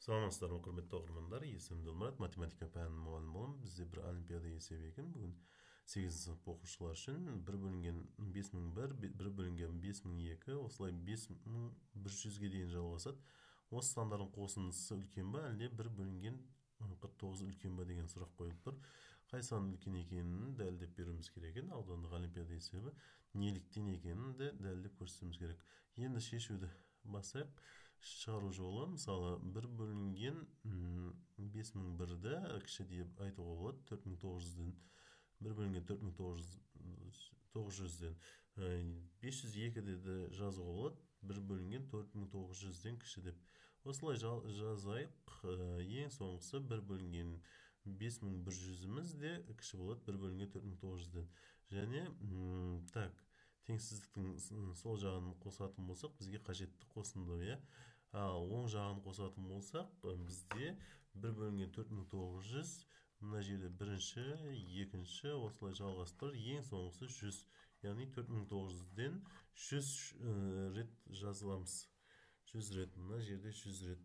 Саламатсыздарбы, құрметті оқырмандар. Есімім Дылмұрат, математика пәнінің мұғалімі боламын. Бізде бір олимпиада есебі екен. Бүгін 8 сынып оқушылар үшін 1 бөлінген 5001, 1 бөлінген 5002, осылай 5100-ге дейін жалғасады. Осы сандардың қосындысы үлкен ба, әлде 1 бөлінген 49 үлкен ба деген сұрақ қойылып тұр. Қай сан үлкен екенін дәлелдеп беруіміз керек екен. Аудандық олимпиада есебі неліктен екенін де дәлелдеп көрсетуіміз керек. Енді шешуді бастайық. Шығару жолы, мысалы, 1 бөлінген 5001-ді кіші деп айтуға болады. 4900-ден 1 бөлінген 4900-ден 502-ді де жазуға болады. 1 бөлінген 4900-ден кіші деп. Осылай жазайық. Ең соңғысы 1 бөлінген 5100-іміз де кіші болады 1 бөлінген 4900-ден. Және теңсіздіктің сол жағын қосатын болсақ, бізге қажетті қосынды. Ал оң жағын қосатын болсақ, бізде 1 бөлінген 4900, мына жерде бірінші, екінші, осылай жалғастырар. Ең соңғысы 100. Яғни 4900-ден 100 рет жазыламыз. 100 рет, мына жерде 100 рет.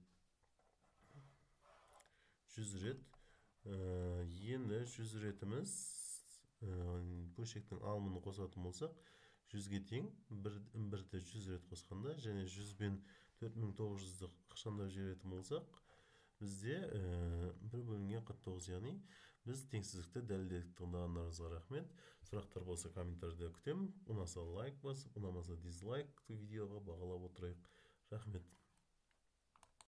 100 рет. Енді 100 ретіміз бөлшектің алымын қосатын болсақ, 100-ге тең, 1-ді 100 рет қосқанда, және 100 бен 4900-ді қашандап жіберетін болсақ, бізде 1 бөлінген 49, яғни біз теңсіздікті дәлелдедік. Тыңдағандарыңызға рахмет. Сұрақтар болса комментарийде күтемін. Ұнаса лайк басып, ұнамаса дизлайк видеоға бағалап отырайық. Рахмет.